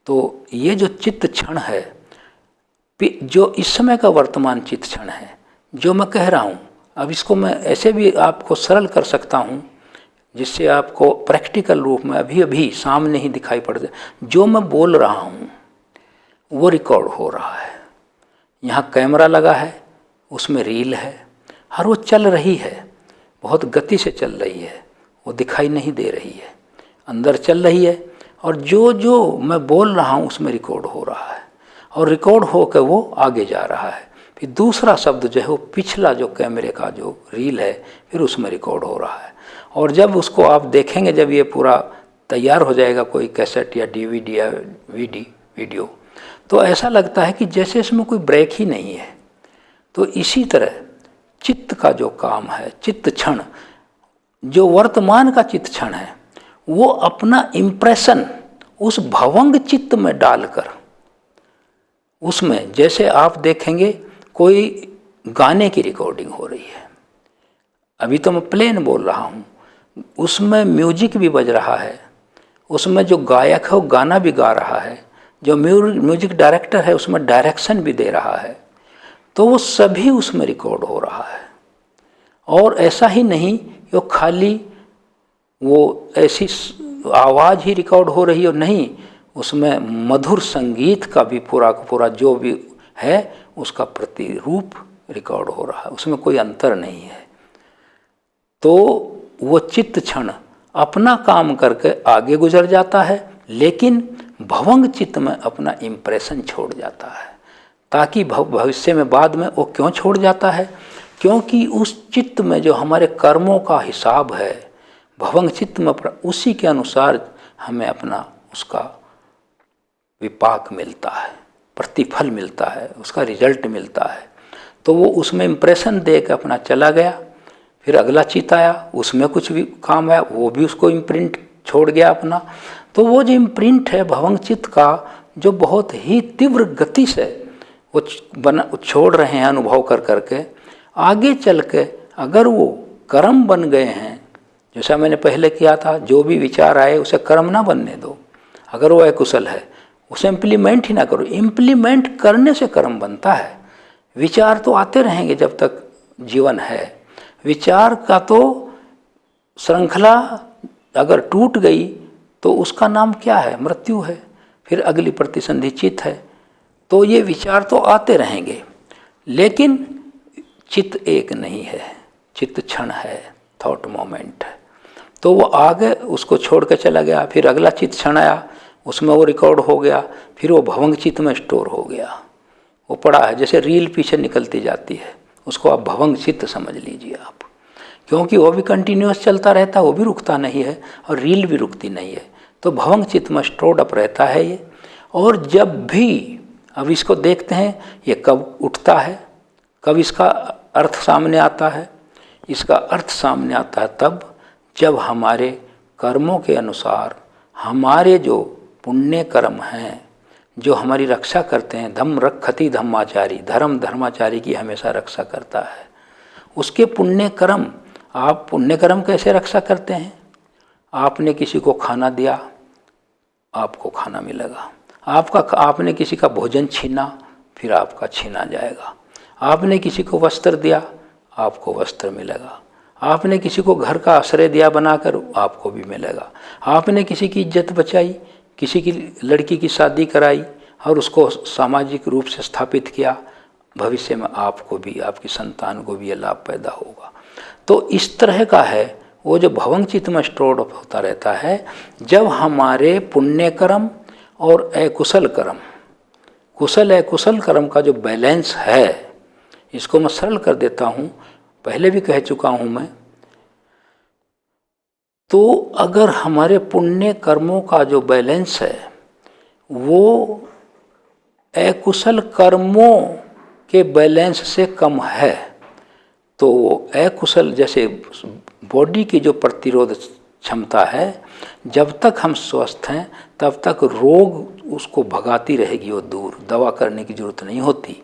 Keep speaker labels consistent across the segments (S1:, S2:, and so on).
S1: तो ये जो चित्त क्षण है, जो इस समय का वर्तमान चित्त क्षण है, जो मैं कह रहा हूँ, अब इसको मैं ऐसे भी आपको सरल कर सकता हूँ जिससे आपको प्रैक्टिकल रूप में अभी अभी सामने ही दिखाई पड़ जाए। जो मैं बोल रहा हूँ वो रिकॉर्ड हो रहा है, यहाँ कैमरा लगा है, उसमें रील है, हर वो चल रही है, बहुत गति से चल रही है, वो दिखाई नहीं दे रही है, अंदर चल रही है, और जो जो मैं बोल रहा हूँ उसमें रिकॉर्ड हो रहा है, और रिकॉर्ड होकर वो आगे जा रहा है। फिर दूसरा शब्द जो है वो पिछला जो कैमरे का जो रील है फिर उसमें रिकॉर्ड हो रहा है। और जब उसको आप देखेंगे, जब ये पूरा तैयार हो जाएगा, कोई कैसेट या डीवीडी या वीडियो, तो ऐसा लगता है कि जैसे इसमें कोई ब्रेक ही नहीं है। तो इसी तरह चित्त का जो काम है, चित्त क्षण, जो वर्तमान का चित्त क्षण है, वो अपना इम्प्रेशन उस भवंग चित्त में डालकर, उसमें जैसे आप देखेंगे कोई गाने की रिकॉर्डिंग हो रही है, अभी तो मैं प्लेन बोल रहा हूँ, उसमें म्यूजिक भी बज रहा है, उसमें जो गायक है वो गाना भी गा रहा है, जो म्यूजिक डायरेक्टर है उसमें डायरेक्शन भी दे रहा है, तो वो सभी उसमें रिकॉर्ड हो रहा है। और ऐसा ही नहीं वो खाली वो ऐसी आवाज़ ही रिकॉर्ड हो रही हो, नहीं, उसमें मधुर संगीत का भी पूरा का पूरा जो भी है उसका प्रतिरूप रिकॉर्ड हो रहा है, उसमें कोई अंतर नहीं है। तो वो चित्त क्षण अपना काम करके आगे गुजर जाता है, लेकिन भवंग चित्त में अपना इम्प्रेशन छोड़ जाता है, ताकि भविष्य में बाद में वो क्यों छोड़ जाता है, क्योंकि उस चित्त में जो हमारे कर्मों का हिसाब है भवंग चित्त में, उसी के अनुसार हमें अपना उसका विपाक मिलता है, प्रतिफल मिलता है, उसका रिजल्ट मिलता है। तो वो उसमें इम्प्रेशन दे के अपना चला गया, फिर अगला चित्त आया, उसमें कुछ भी काम आया, वो भी उसको इम्प्रिंट छोड़ गया अपना। तो वो जो इम्प्रिंट है भवंग चित्त का, जो बहुत ही तीव्र गति से वो छोड़ रहे हैं अनुभव कर करके, आगे चल के अगर वो कर्म बन गए हैं, जैसा मैंने पहले किया था, जो भी विचार आए उसे कर्म ना बनने दो, अगर वो अकुशल है उसे इम्प्लीमेंट ही ना करो। इम्प्लीमेंट करने से कर्म बनता है, विचार तो आते रहेंगे जब तक जीवन है, विचार का तो श्रृंखला अगर टूट गई तो उसका नाम क्या है, मृत्यु है, फिर अगली प्रतिसंधि चित्त है। तो ये विचार तो आते रहेंगे, लेकिन चित्त एक नहीं है, चित्त क्षण है, थॉट मोमेंट है। तो वो आगे उसको छोड़ के चला गया, फिर अगला चित्त क्षण आया, उसमें वो रिकॉर्ड हो गया, फिर वो भवंग चित्त में स्टोर हो गया, वो पड़ा है। जैसे रील पीछे निकलती जाती है, उसको आप भवंग चित्त समझ लीजिए आप, क्योंकि वो भी कंटिन्यूस चलता रहता है, वो भी रुकता नहीं है, और रील भी रुकती नहीं है। तो भवंग चित्त में स्टोर्ड अप रहता है ये। और जब भी अब इसको देखते हैं, ये कब उठता है, कब इसका अर्थ सामने आता है, इसका अर्थ सामने आता है तब जब हमारे कर्मों के अनुसार हमारे जो पुण्य कर्म हैं, जो हमारी रक्षा करते हैं, धम्म रक्षति धम्माचारी, धर्म धर्माचारी की हमेशा रक्षा करता है, उसके पुण्य कर्म। आप पुण्य कर्म कैसे रक्षा करते हैं, आपने किसी को खाना दिया, आपको खाना मिलेगा, आपने किसी का भोजन छीना, फिर आपका छीना जाएगा, आपने किसी को वस्त्र दिया, आपको वस्त्र मिलेगा, आपने किसी को घर का आश्रय दिया बनाकर, आपको भी मिलेगा, आपने किसी की इज्जत बचाई, किसी की लड़की की शादी कराई और उसको सामाजिक रूप से स्थापित किया, भविष्य में आपको भी, आपकी संतान को भी ये लाभ पैदा होगा। तो इस तरह का है वो जो भवंग चित्त में स्टोर्ड होता रहता है, जब हमारे पुण्य कर्म और अकुशल कर्म, कुशल अकुशल कर्म का जो बैलेंस है, इसको मैं सरल कर देता हूँ, पहले भी कह चुका हूँ मैं। तो अगर हमारे पुण्य कर्मों का जो बैलेंस है वो अकुशल कर्मों के बैलेंस से कम है, तो अकुशल, जैसे बॉडी की जो प्रतिरोध क्षमता है, जब तक हम स्वस्थ हैं तब तक रोग उसको भगाती रहेगी, वो दूर, दवा करने की ज़रूरत नहीं होती।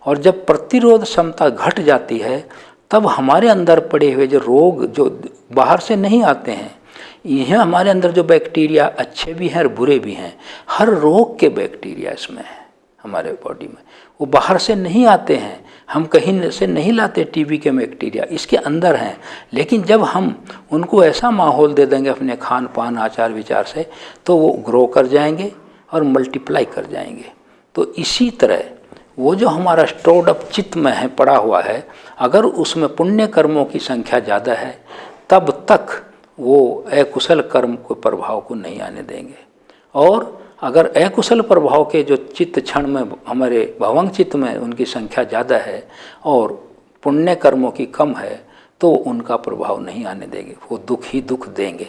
S1: और जब प्रतिरोध क्षमता घट जाती है तब हमारे अंदर पड़े हुए जो रोग, जो बाहर से नहीं आते हैं, यह हमारे अंदर जो बैक्टीरिया अच्छे भी हैं और बुरे भी हैं, हर रोग के बैक्टीरिया इसमें हैं हमारे बॉडी में, वो बाहर से नहीं आते हैं, हम कहीं से नहीं लाते टीबी के बैक्टीरिया, इसके अंदर हैं। लेकिन जब हम उनको ऐसा माहौल दे देंगे अपने खान पान आचार विचार से, तो वो ग्रो कर जाएंगे और मल्टीप्लाई कर जाएंगे। तो इसी तरह वो जो हमारा स्टोर्ड अप चित्त में है, पड़ा हुआ है, अगर उसमें पुण्य कर्मों की संख्या ज़्यादा है, तब तक वो अकुशल कर्म को प्रभाव को नहीं आने देंगे। और अगर अकुशल प्रभाव के जो चित्त क्षण में हमारे भवंग चित्त में उनकी संख्या ज़्यादा है और पुण्य कर्मों की कम है, तो उनका प्रभाव नहीं आने देंगे, वो दुख ही दुख देंगे।